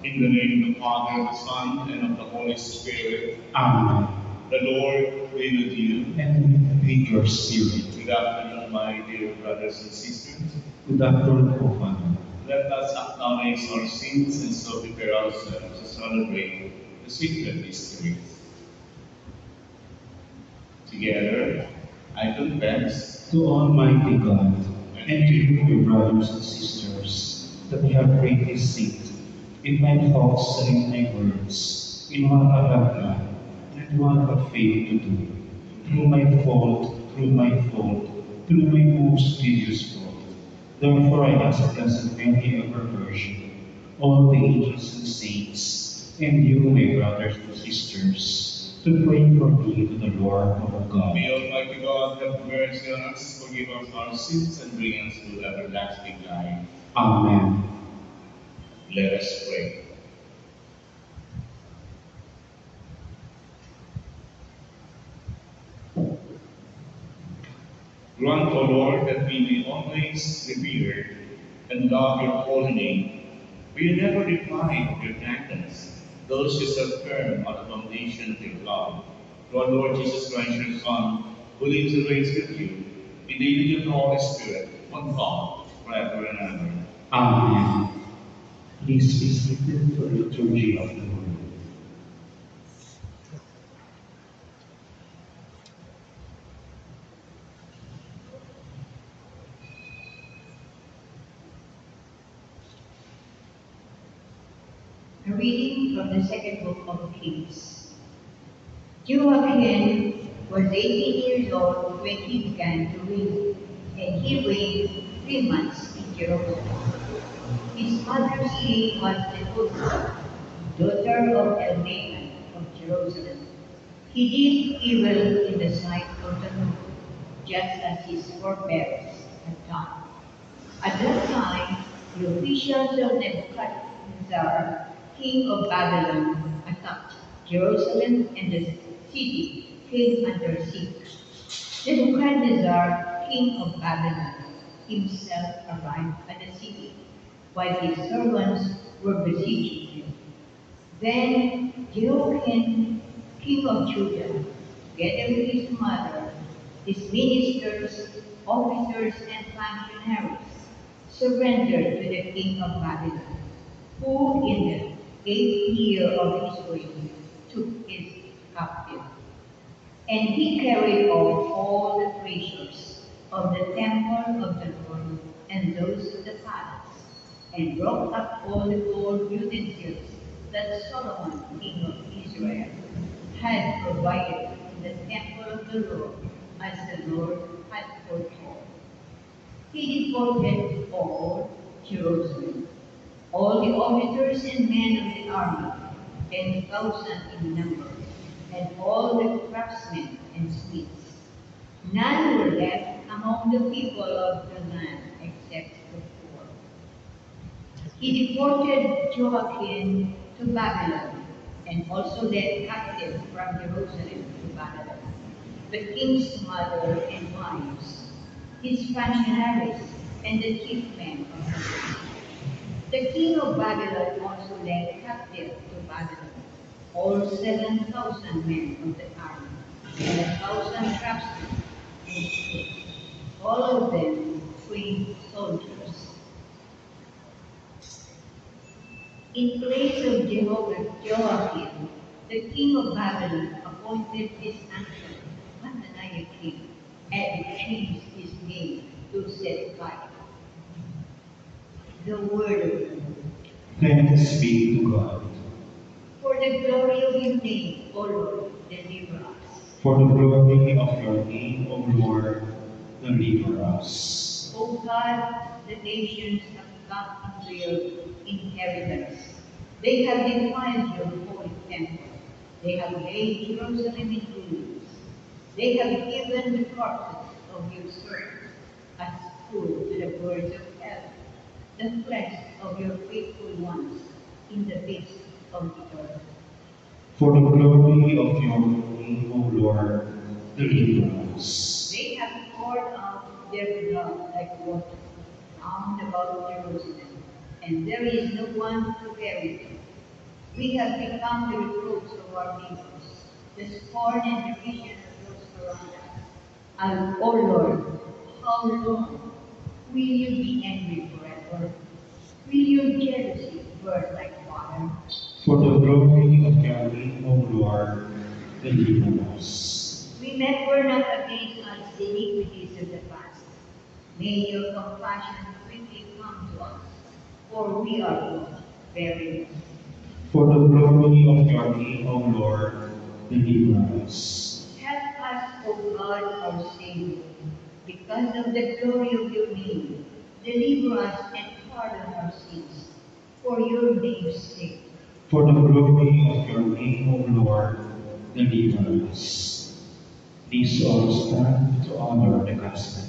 In the name of the Father, the Son, and of the Holy Spirit. Amen. The Lord be with you. And with your spirit. Good afternoon, my dear brothers and sisters. Good afternoon, O Father. Let us acknowledge our sins and so prepare ourselves to celebrate the sacred mysteries. Together, I confess To Almighty God, and to you, my brothers and sisters, that I have greatly sinned in my thoughts and in my words, in what I have done, and what I have failed to do. Through my fault, through my most grievous fault. Therefore I ask Blessed Mary, ever Virgin, all the angels and saints, and you, my brothers and sisters, to pray for me to the Lord our God. May Almighty God have mercy on us, forgive us our sins, and bring us to everlasting life. Amen. Let us pray. Grant, O Lord, that we may always revere and love your holy name. May you never decline of your thankfulness those who stand firm on the foundation of your love. Through our Lord Jesus Christ, your Son, who lives and reigns with you, in the unity of the Holy Spirit, one God, forever and ever. Amen. Please be seated for the liturgy of the word. A reading from the second book of Kings. Joachim was 18 years old when he began to reign, and he reigned 3 months in Jerusalem. His mother's name was Nehushta, daughter of Elnathan of Jerusalem. He did evil in the sight of the Lord, just as his forebears had done. At that time, the officials of Nebuchadnezzar, king of Babylon, attacked Jerusalem, and the city came under siege. Nebuchadnezzar, king of Babylon, himself arrived at the city, while his servants were besieging him. Then Jehoiakim, king of Judah, together with his mother, his ministers, officers, and functionaries, surrendered to the king of Babylon, who in the 8th year of his reign took his captive. And he carried off all the treasures of the temple of the Lord and those of the palace, and brought up all the gold utensils that Solomon, king of Israel, had provided in the temple of the Lord, as the Lord had foretold. He deported all Jerusalem, all the officers and men of the army, 10,000 in number, and all the craftsmen and smiths. None were left among the people of the land except the poor. He deported Joachim to Babylon, and also led captive from Jerusalem to Babylon the king's mother and wives, his functionaries, and the chief men of the land. The king of Babylon also led captive to Babylon all 7,000 men of the army, and 1,000 craftsmen and smiths, all of them trained soldiers. In place of Jehoiakim, the king of Babylon appointed his uncle, Hananiah king, and changed his name to Zedekiah. The word of the Lord. Thanks be to God. For the glory of your name, O Lord, deliver us. For the glory of your name, O Lord, deliver us. O God, the nations have come into your inheritance. They have defiled your holy temple. They have laid Jerusalem in ruins. They have given the corpses of your servants as food to the birds of heaven, the flesh of your faithful ones in the midst of the earth. For the glory of your name, O Lord, deliver us. They have poured out their blood like water round about Jerusalem, and there is no one to bury them. We have become the reproach of our neighbors, the scorn and derision of those around us. And, O Lord, how long will you be angry forever? Will your jealousy burn like fire? For the glory of your name, O Lord, deliver us. Remember not against us the iniquities of the past. May your compassion quickly come to us, for we are lost very much. For the glory of your name, O Lord, deliver us. Help us, O God, our Savior, because of the glory of your name. Deliver us and pardon our sins, for your name's sake. For the glory of your name, O Lord, deliver us. Please all stand to honor the gospel.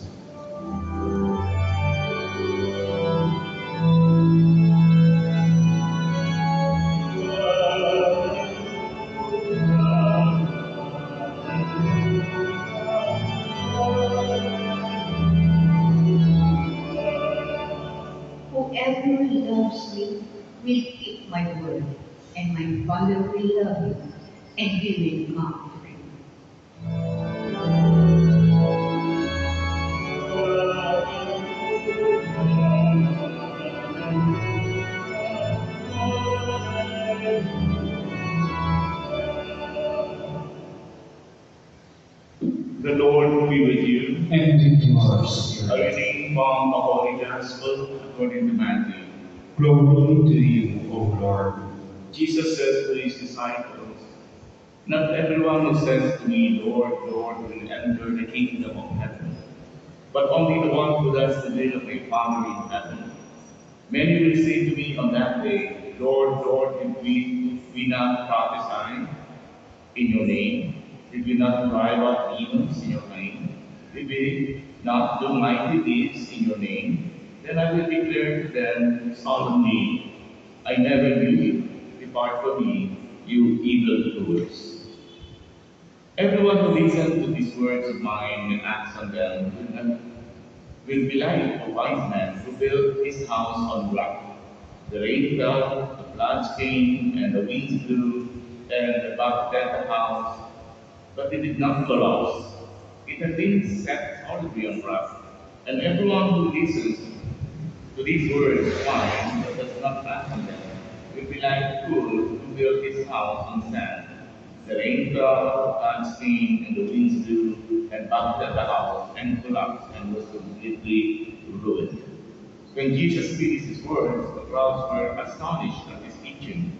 Whoever loves me will keep my word, and my Father will love him, and he will come to him. The Lord be with you. And with your A spirit. reading from the Holy Gospel according to Matthew. Glory to you, O Lord. Jesus said to his disciples, "Not everyone who says to me, Lord, Lord, will enter the kingdom of heaven, but only the one who does the will of my Father in heaven. Many will say to me on that day, Lord, Lord, did we not prophesy in your name? Did we not drive out demons in your name? Did we not do mighty deeds in your name? Then I will declare to them solemnly, I never knew you. Depart from me, you evildoers." Everyone who listens to these words of mine and acts on them will be like a wise man who built his house on rock. The rain fell, the floods came, and the winds blew, and buffeted the house, but it did not collapse. It had been set solidly on rock. And everyone who listens to these words of mine but does not act on them will be like a fool who built his house on sand. The rain fell, the floods came, and the winds blew, and buffeted the house, and collapsed, and was completely ruined. When Jesus finished his words, the crowds were astonished at his teaching,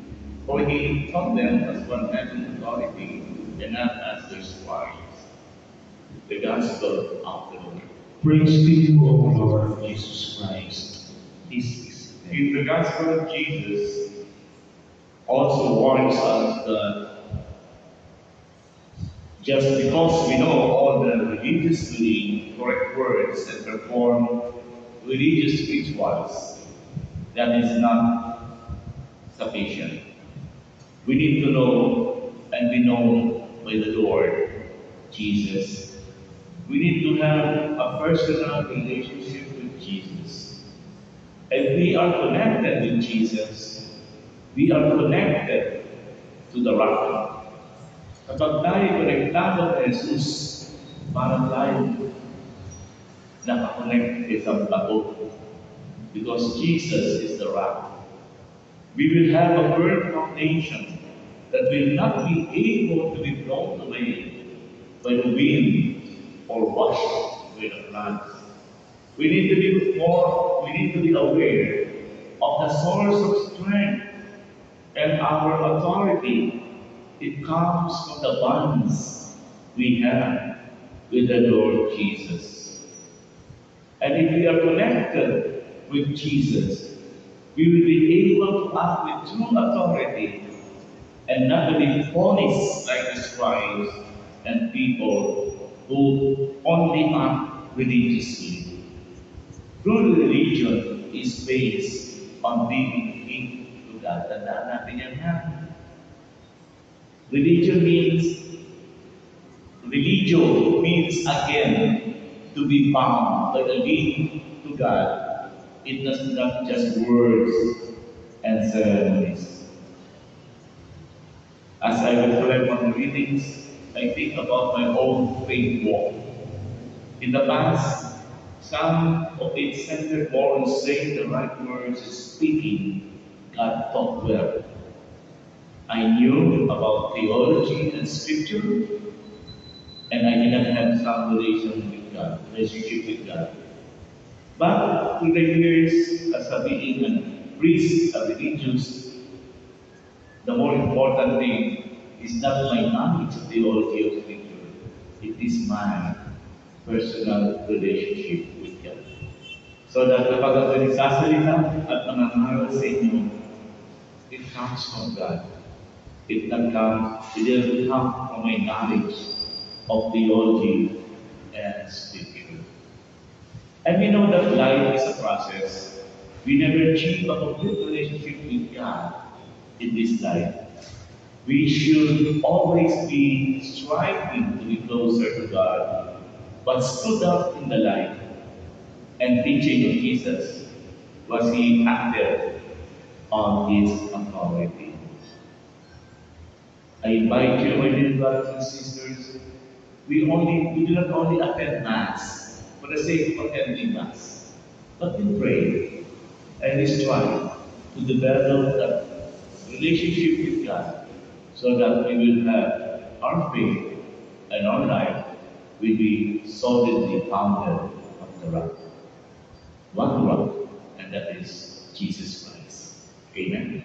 for he taught them as one having authority, and not as their scribes. The Gospel of the Lord. Praise to you, O Lord Jesus Christ. This is the In the Gospel of Jesus also warns us that just because we know all the religiously correct words and perform religious rituals, that is not sufficient. We need to know and be known by the Lord Jesus. We need to have a personal relationship with Jesus. If we are connected with Jesus, we are connected to the rock. Kapag tayo konektado kay Jesus, parang tayo nakakonect sa bato. Because Jesus is the rock. We will have a firm foundation that will not be able to be blown away by the wind or washed by the floods. We need to be aware of the source of strength and our authority. It comes from the bonds we have with the Lord Jesus. And if we are connected with Jesus, we will be able to act with true authority and not to be punished like the scribes and people who only act religiously. True religion is based on being kin to God. Tandaan natin yan, ha? Religion means, religio means again, to be bound by the link to God. It does not just words and ceremonies. As I reflect on the readings, I think about my own faith walk. In the past, some of it centered more on saying the right words and speaking God taught well. I knew about theology and scripture, and I did not have some relationship with God. But through the years, as a being a priest, a religious, the more important thing is not my knowledge of theology of scripture. It is my personal relationship with God. So that kapag ako nagsasalita at nangangaral sa inyo, it comes from God. It didn't come from my knowledge of theology and scripture. And we know that life is a process. We never achieve a complete relationship with God in this life. We should always be striving to be closer to God, but stood up in the life and teaching of Jesus was he acted on his authority. I invite you, my dear brothers and sisters, we do not only attend Mass for the sake of attending Mass, but we pray and we strive to develop that relationship with God so that we will have our faith and our life will be solidly founded on the rock. One rock, and that is Jesus Christ. Amen.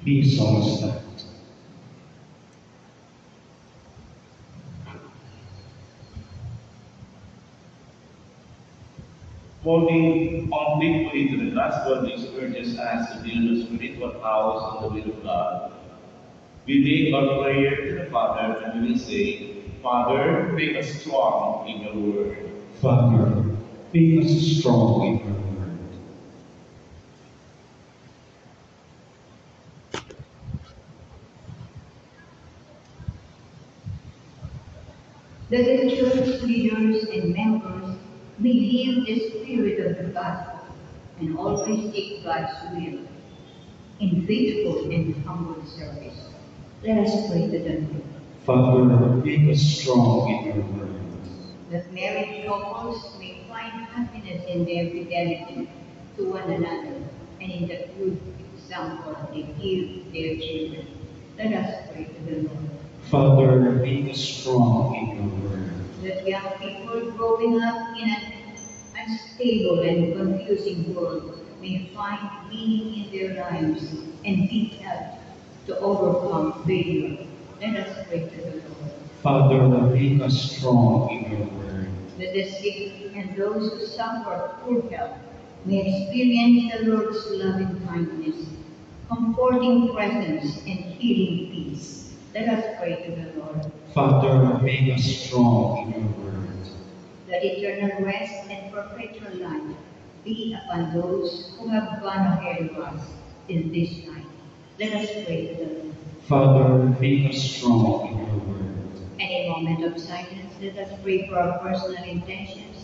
Please all stand. Holding on faithfully to the gospel, these urges us to build a spiritual house on the will of God. We make our prayer to the Father and we will say, Father, make us strong in your word. Father, make us strong in your word. That the church leaders and members may live the spirit of the gospel and always seek God's will in faithful and humble service. Let us pray to the Lord. Father, make us strong in your word. That married couples may find happiness in their fidelity to one another and in the good example they give their children. Let us pray to the Lord. Father, make us strong in your word. That young people growing up in an unstable and confusing world may find meaning in their lives and be helped to overcome failure. Let us pray to the Lord. Father, make us strong in your word. That the sick and those who suffer poor health may experience the Lord's loving kindness, comforting presence, and healing peace. Let us pray to the Lord. Father, make us strong in your word. That eternal rest and perpetual life be upon those who have gone ahead of us in this night. Let us pray to the Lord. Father, make us strong in your word. And in a moment of silence, let us pray for our personal intentions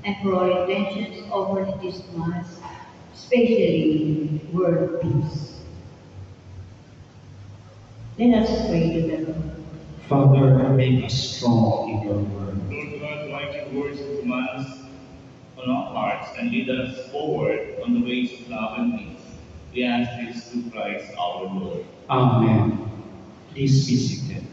and for our intentions over this Mass, especially world peace. Let us pray to the Lord. Father, make us strong in your word. Lord God, write your words of commands on our hearts and lead us forward on the ways of love We ask this through Christ our Lord. Amen. Please be seated.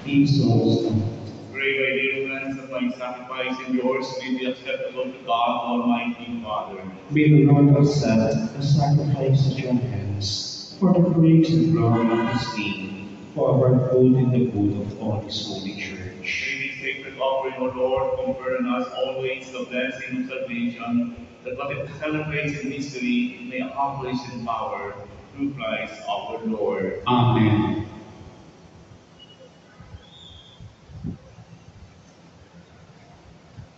Please also Pray, my dear friends, that my sacrifice and yours may be acceptable to God, Almighty Father. may the Lord accept the sacrifice at your hands for the praise and glory of His name, for our good and the good of all His holy May church. this sacred offering, O Lord, confer on us always the blessing of salvation, that what it celebrates in mystery may accomplish in power through Christ our Lord. Amen.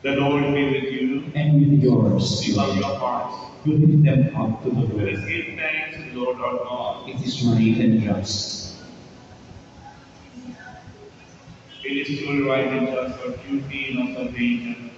The Lord be with you. And with yours, Lift up your hearts. you lift them up to the Let us Lord. give thanks to the Lord our God. It is right and just. It is truly right and just our duty and our salvation,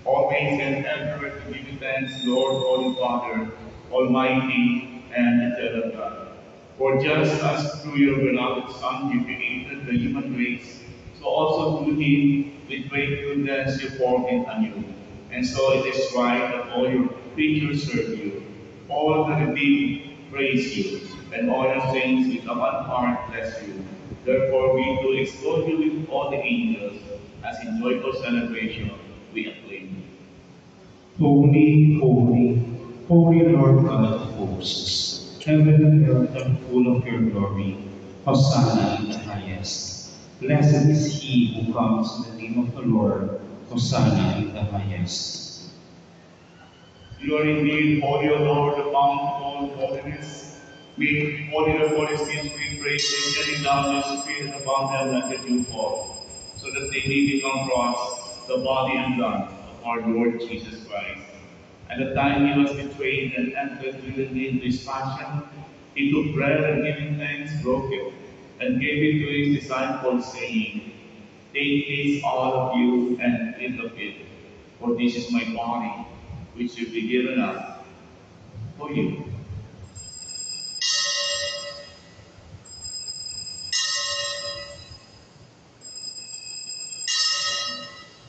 always and ever to give you thanks, Lord, Holy Father, Almighty and eternal God. For just as through your beloved Son you created the human race, so also through him with great goodness you formed it anew. And so it is right that all your creatures serve you, all the redeemed praise you, and all your saints with a one heart bless you. Therefore we do extol you with all the angels, as in joyful celebration we acclaim. Holy, holy, holy Lord God of hosts, heaven and earth are full of your glory. Hosanna in the highest. Blessed is he who comes in the name of the Lord. Hosanna in the highest. You are indeed holy, O Lord, the fount of all holiness. Make holy the Holy Saints, we pray, sending down your Spirit upon them like the dew fall, so that they may become for us the body and blood of our Lord Jesus Christ. At the time he was betrayed and entered willingly into his passion, he took bread and giving thanks, broke it, and gave it to his disciples, saying, Take this, all of you, and eat of it, for this is my body, which will be given up for you.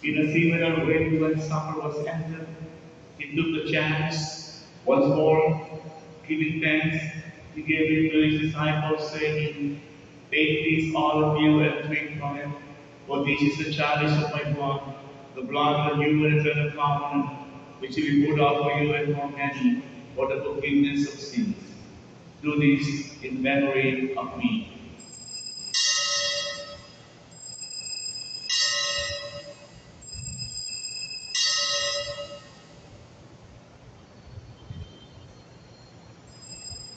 In a similar way, when supper was ended, he took the chalice once more, giving thanks, he gave it to his disciples, saying, Take this, all of you, and drink from it, for this is the chalice of my blood, the blood of the new and eternal covenant, which will be poured out for you and for many, for the forgiveness of sins. Do this in memory of me.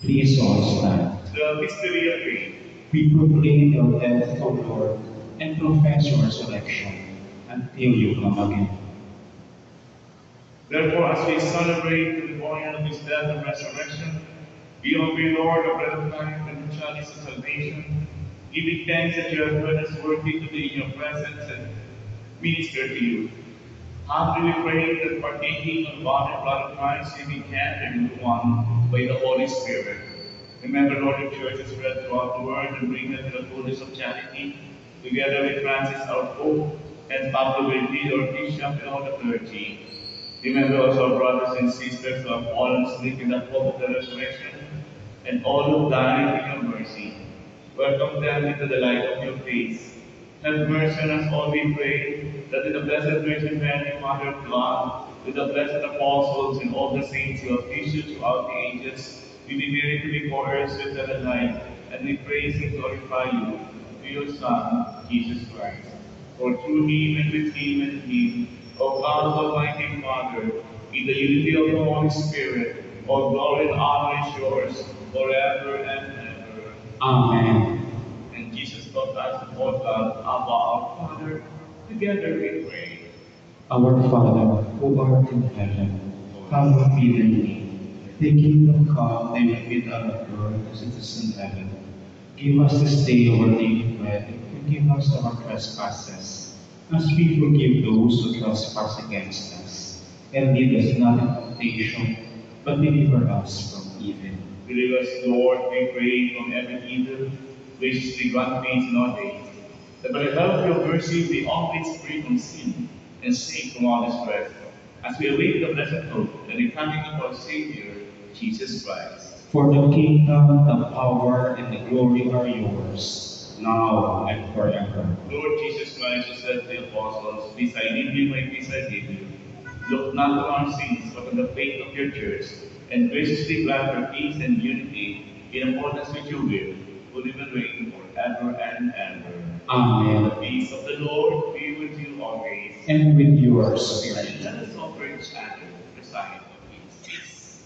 Please all stand. The mystery of faith. We proclaim your death, O Lord, and profess your resurrection until you come again. Therefore, as we celebrate the memorial of his death and resurrection, we offer you, Lord, the bread of life and the chalice of salvation, giving thanks that you have heard us worthy to be in your presence and minister to you. Humbly we pray that partaking of the body and blood of Christ, we be gathered into one by the Holy Spirit. Remember, Lord, your church is spread throughout the world and bring them to the fullness of charity, together with Francis, our Pope, and Pablo Benito, our Bishop, and all the clergy. Remember also our brothers and sisters who have fallen asleep in the hope of the resurrection, and all who died in your mercy. Welcome them into the light of your face. Have mercy on us all, we pray, that in the Blessed Virgin Mary, Mother of God, with the blessed apostles and all the saints who have issued throughout the ages, we be merited before earth with and light, and we praise and glorify you through your Son, Jesus Christ. For through him and with him and in him, O God Almighty Father, in the unity of the Holy Spirit, all glory and honor is yours forever and ever. Amen. And Jesus taught us to call God Abba our Father. Together we pray. Our Father, who art in heaven, hallowed be thy name. Thy kingdom come, thy will be done on earth as it is in heaven. Give us this day our daily bread, and forgive us our trespasses, as we forgive those who trespass against us. And lead us not into temptation, but deliver us from evil. Deliver us, Lord, we pray, from every evil. Graciously grant peace in our days, that by the help of your mercy we always free from sin and safe from all distress, as we await the blessed hope and the coming of our Savior, Jesus Christ. For the kingdom, the power, and the glory are yours, now and forever. Lord Jesus Christ, who said to the apostles, Peace I leave you, my peace I give you. Look not on our sins, but on the faith of your church, and graciously grant her peace and unity in accordance with your will, who live and reign forever and ever. Amen. The peace of the Lord be with you always. And with your spirit. And let us offer each other the sign of peace.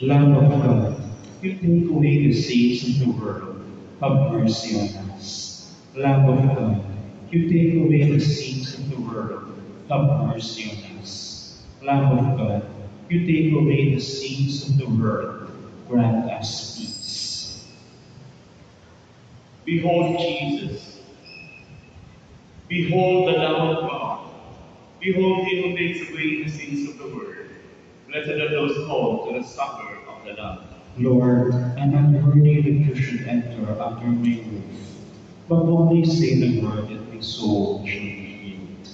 Lamb of God, you take away the sins of the world, have mercy on us. Lamb of God, you take away the sins of the world, have mercy on us. Lamb of God, you take away the sins of the world, grant us peace. Behold Jesus. Behold the Lamb of God. Behold him who takes away the sins of the world. Blessed are those called to the supper of the Lamb. Lord, I'm not worthy that you should enter under my roof, but only say the word that my soul shall be healed.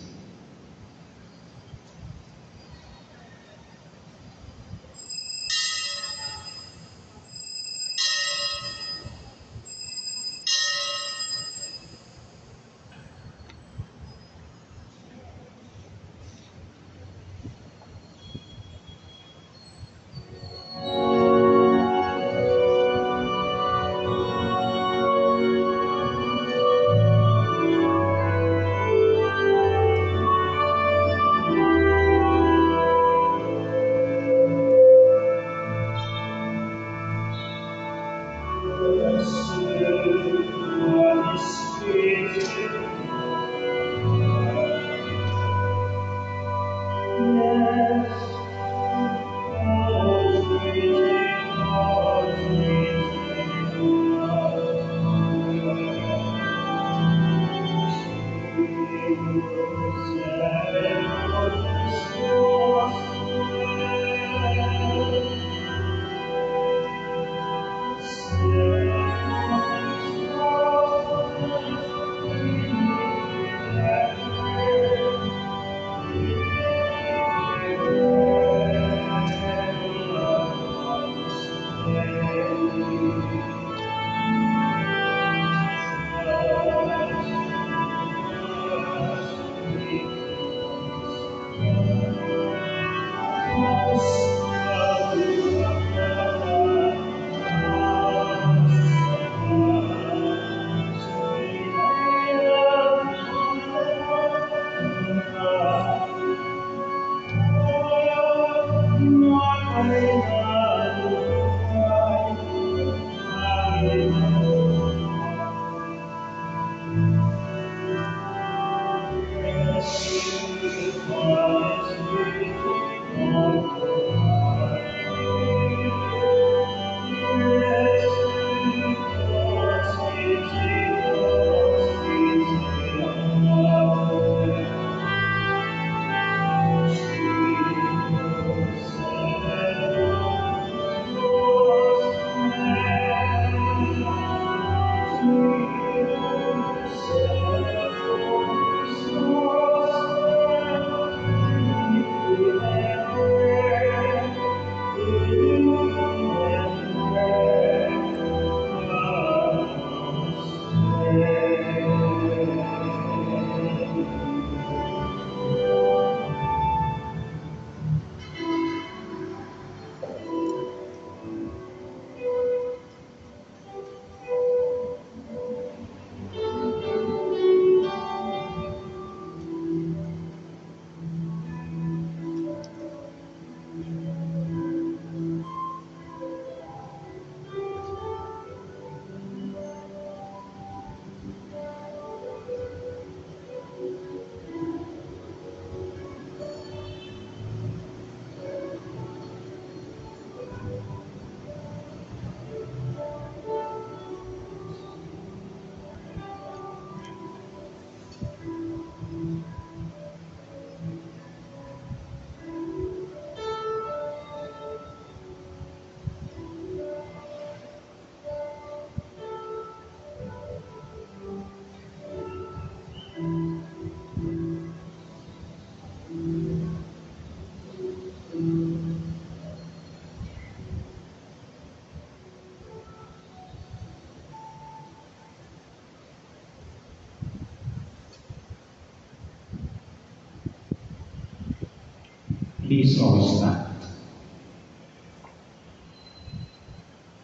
Please all stand.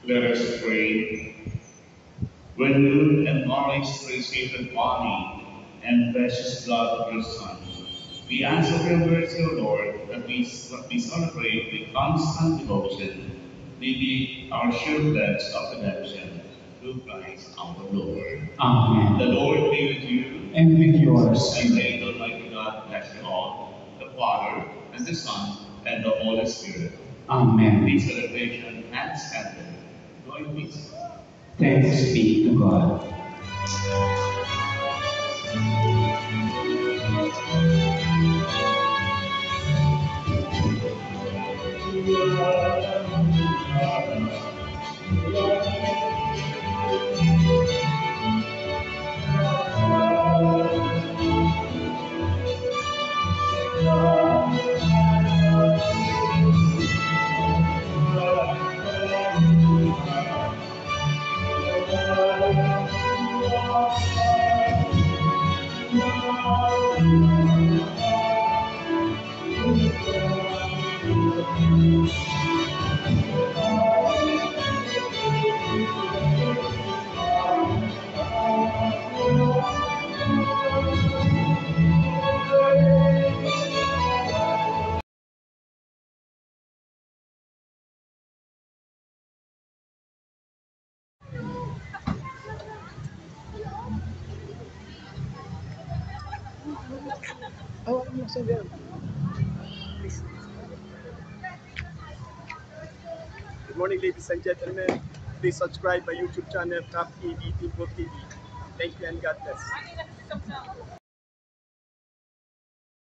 Let us pray. When you acknowledge the sacred body and precious blood of your Son, we ask of your mercy, O Lord, that we celebrate with constant devotion, may be our sure pledge of redemption through Christ our Lord. The Amen. Lord be with you, And with yours. and may the Almighty God bless you all, the Father, and the Son, and the Holy Spirit. Amen. This celebration has ended. Go in peace. Thanks be to God. Good morning, ladies and gentlemen. Please subscribe my YouTube channel, Cap ED People TV. Thank you and God bless.